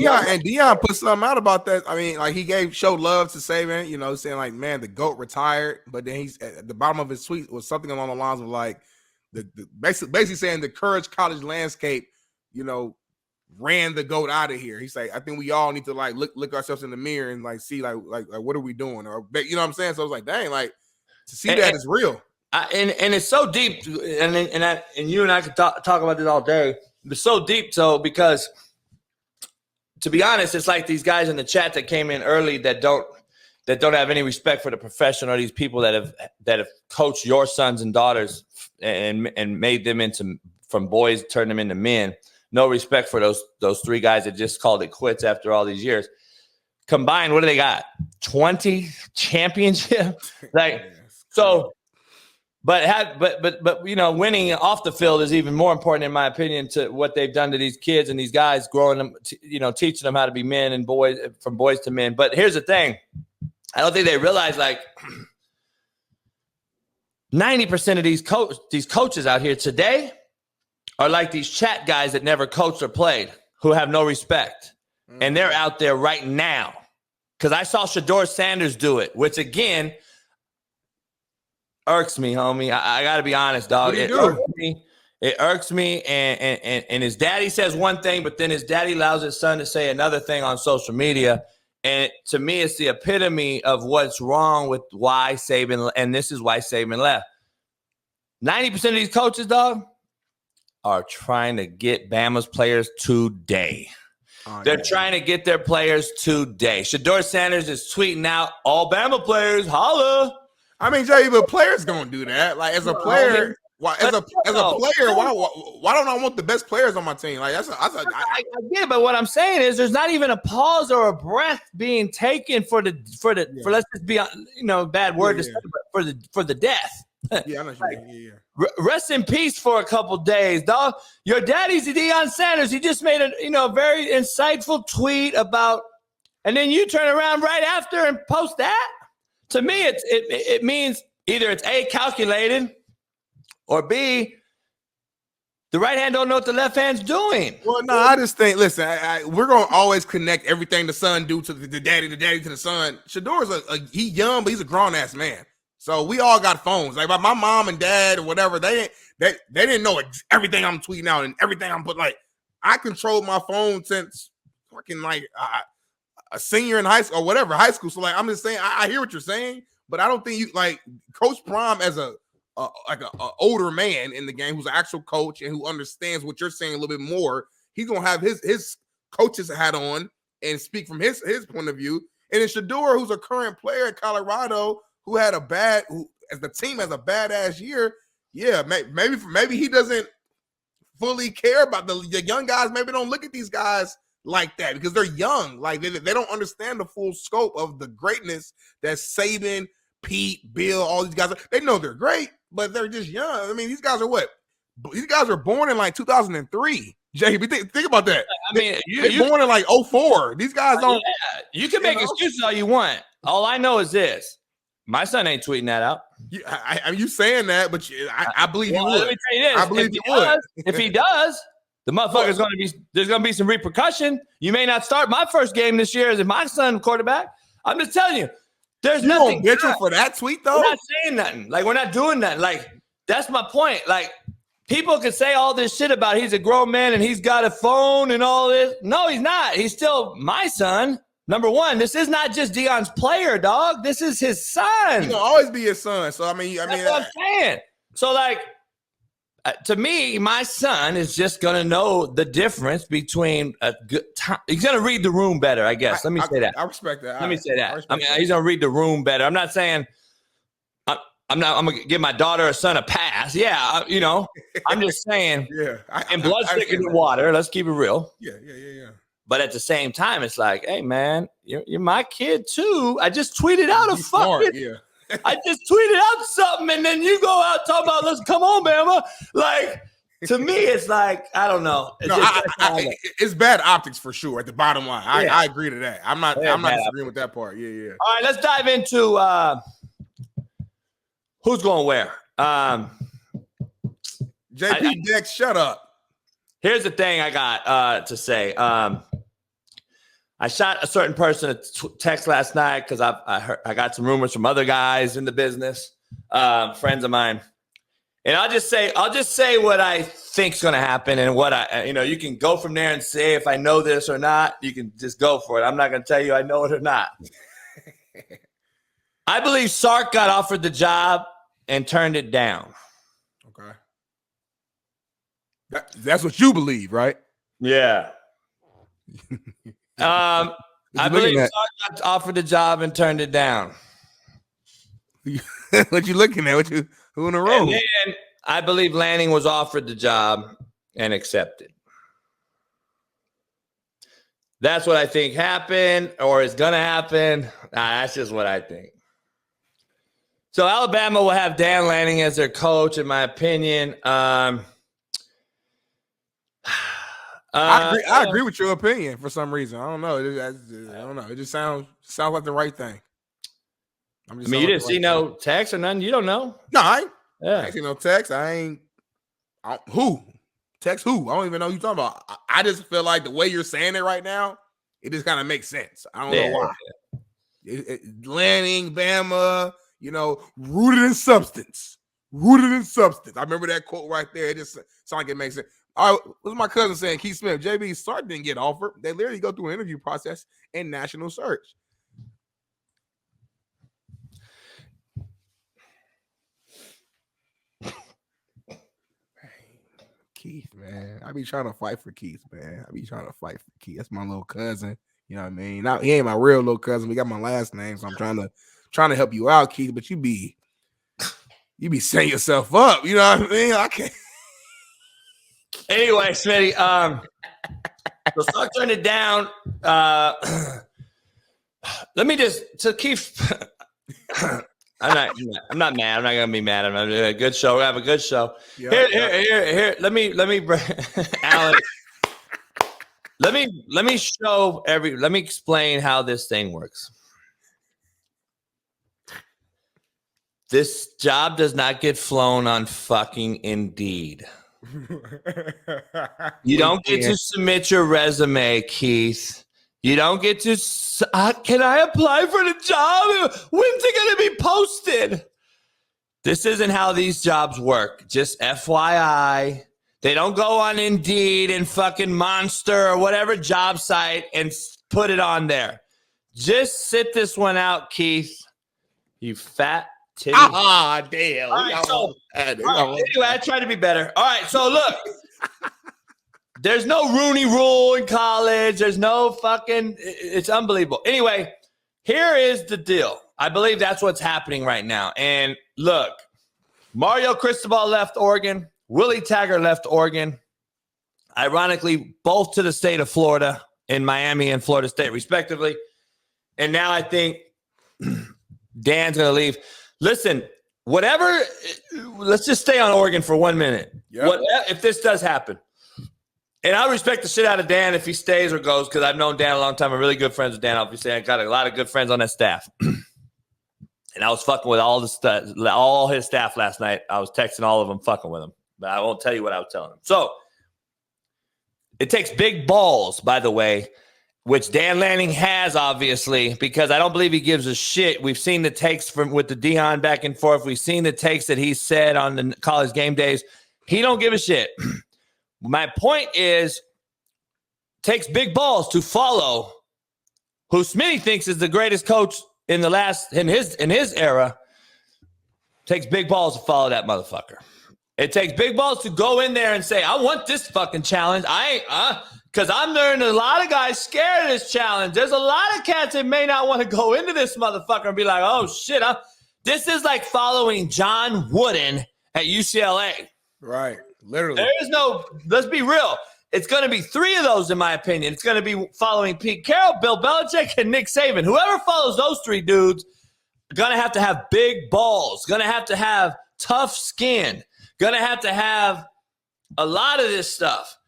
Deion put something out about that. I mean, like he showed love to Saban, saying like, man, the GOAT retired, but then he's at the bottom of his tweet was something along the lines of like the basically saying the Courage College landscape, ran the GOAT out of here. He's like, I think we all need to like look ourselves in the mirror and like see like what are we doing, or you know what I'm saying? So I was like, dang, like to see that is real. And it's so deep, and you and I could talk about this all day. It's so deep, because to be honest, it's like these guys in the chat that came in early that don't have any respect for the profession, or these people that have coached your sons and daughters and made them from boys, turned them into men. No respect for those three guys that just called it quits after all these years. Combined, what do they got? 20 championships? So. But winning off the field is even more important, in my opinion, to what they've done to these kids and these guys, growing them, teaching them how to be men and boys, from boys to men. But here's the thing. I don't think they realize, like, 90% of these coaches out here today are like these chat guys that never coached or played, who have no respect. Mm-hmm. And they're out there right now. Because I saw Shedeur Sanders do it, which, again, irks me, homie. I got to be honest, dog. It irks me. And his daddy says one thing, but then his daddy allows his son to say another thing on social media. And to me, it's the epitome of what's wrong with why Saban, and this is why Saban left. 90% of these coaches, dog, are trying to get Bama's players today. They're trying to get their players today. Shedeur Sanders is tweeting out, all Bama players, holla. I mean, Jay, but players gonna do that. Like as a player, why don't I want the best players on my team? Like I get it, but what I'm saying is there's not even a pause or a breath being taken for let's just be bad word to say, but for the death. Yeah, I know what you mean. Rest in peace for a couple days, dog. Your daddy's Deion Sanders. He just made a very insightful tweet about, and then you turn around right after and post that. To me, it means either it's A, calculated, or B, the right hand don't know what the left hand's doing. Well, no, I just think, listen, we're going to always connect everything the son do to the daddy to the son. Shedeur's he's young, but he's a grown-ass man. So we all got phones. Like my mom and dad or whatever, they didn't know everything I'm tweeting out and everything I'm putting. Like, I controlled my phone since fucking a senior in high school or whatever, high school. So like, I'm just saying, I hear what you're saying, but I don't think you like Coach Prime as a older man in the game who's an actual coach and who understands what you're saying a little bit more. He's gonna have his coach's hat on and speak from his point of view. And then Shedeur, who's a current player at Colorado, who as the team has a badass year. Yeah, maybe he doesn't fully care about the young guys. Maybe don't look at these guys like that because they're young. Like they don't understand the full scope of the greatness that Saban, Pete, Bill, all these guys. They know they're great, but they're just young. I mean, these guys are what? These guys are born in like 2003. JB, think about that. I mean, you're born in like 04. These guys don't. Yeah, you can make excuses all you want. All I know is this: my son ain't tweeting that out. You saying that, but I believe he would. Let me tell you this: I believe he would. If he does, the motherfucker's there's gonna be some repercussion. You may not start my first game this year as my son quarterback. I'm just telling you, there's nothing. You don't bitch for that tweet though. We're not saying nothing. Like we're not doing that. Like that's my point. Like people can say all this shit about he's a grown man and he's got a phone and all this. No, he's not. He's still my son. Number one, this is not just Deion's player, dog. This is his son. He's gonna always be his son. So that's what I'm saying. So like. To me, my son is just going to know the difference between a good time. He's going to read the room better, I guess. Let me say that. I respect that. Let me say that. I mean, he's going to read the room better. I'm not saying I'm going to give my daughter or son a pass. Yeah, I'm just saying. Yeah. And blood's thicker than water. Let's keep it real. Yeah. But at the same time, it's like, hey, man, you're my kid too. I just tweeted out a fucking. Yeah. I just tweeted out something, and then you go out talking about, let's come on, Bama. Like, to me, it's like, I don't know. It's bad optics for sure at the bottom line. I agree to that. I'm not disagreeing with that part. Yeah. All right, let's dive into who's going where. JP Dex, shut up. Here's the thing I got to say. I shot a certain person a text last night because I got some rumors from other guys in the business, friends of mine. And I'll just say what I think's going to happen, and what you can go from there and say if I know this or not. You can just go for it. I'm not going to tell you I know it or not. I believe Sark got offered the job and turned it down. Okay. That's what you believe, right? Yeah. I believe Sark got offered the job and turned it down. What you looking at? Who in the room? And then I believe Lanning was offered the job and accepted. That's what I think happened or is going to happen. That's just what I think. So Alabama will have Dan Lanning as their coach, in my opinion. I agree with your opinion for some reason. I don't know. I don't know. It just sounds like the right thing. You didn't see no text or nothing? You don't know? No, I ain't see no text. Who? Text who? I don't even know who you're talking about. I just feel like the way you're saying it right now, it just kind of makes sense. I don't know why. Lanning, Bama, rooted in substance. Rooted in substance. I remember that quote right there. It just sounds like it makes sense. All right, what's my cousin saying? Keith Smith, JB Sark didn't get offered. They literally go through an interview process and national search. Keith, man. I be trying to fight for Keith, man. That's my little cousin. You know what I mean? Now, he ain't my real little cousin. We got my last name, so I'm trying to help you out, Keith. But you be setting yourself up. You know what I mean? I can't. Anyway, Smitty, so Sark turned it down. Let me Keith. I'm not mad. I'm not gonna be mad. I'm gonna do a good show. We're gonna have a good show. Yeah, here. Let me, Alan. Let me explain how this thing works. This job does not get flown on fucking Indeed. You don't get to submit your resume, Keith. You don't get to, can I apply for the job? When's it going to be posted? This isn't how these jobs work. Just FYI. They don't go on Indeed and fucking Monster or whatever job site and put it on there. Just sit this one out, Keith. You fat titty. Damn. All right, anyway, I try to be better. All right, so look. There's no Rooney Rule in college. There's no fucking, it's unbelievable. Anyway, here is the deal. I believe that's what's happening right now. And look, Mario Cristobal left Oregon. Willie Taggart left Oregon. Ironically, both to the state of Florida, in Miami and Florida State, respectively. And now I think Dan's going to leave. Listen, let's just stay on Oregon for 1 minute. Yep. If this does happen? And I respect the shit out of Dan if he stays or goes, because I've known Dan a long time. I'm really good friends with Dan. Obviously, I got a lot of good friends on that staff. And I was fucking with all his staff last night. I was texting all of them, fucking with them. But I won't tell you what I was telling them. So it takes big balls, by the way, which Dan Lanning has, obviously, because I don't believe he gives a shit. We've seen the takes with the Deion back and forth. We've seen the takes that he said on the college game days. He don't give a shit. My point is, takes big balls to follow who Smitty thinks is the greatest coach in his era. Takes big balls to follow that motherfucker. It takes big balls to go in there and say, I want this fucking challenge. Because I'm learning a lot of guys scared of this challenge. There's a lot of cats that may not want to go into this motherfucker and be like, oh shit, this is like following John Wooden at UCLA. Right. Literally. There is let's be real. It's going to be 3 of those, in my opinion. It's going to be following Pete Carroll, Bill Belichick, and Nick Saban. Whoever follows those 3 dudes going to have big balls, going to have tough skin, going to have a lot of this stuff.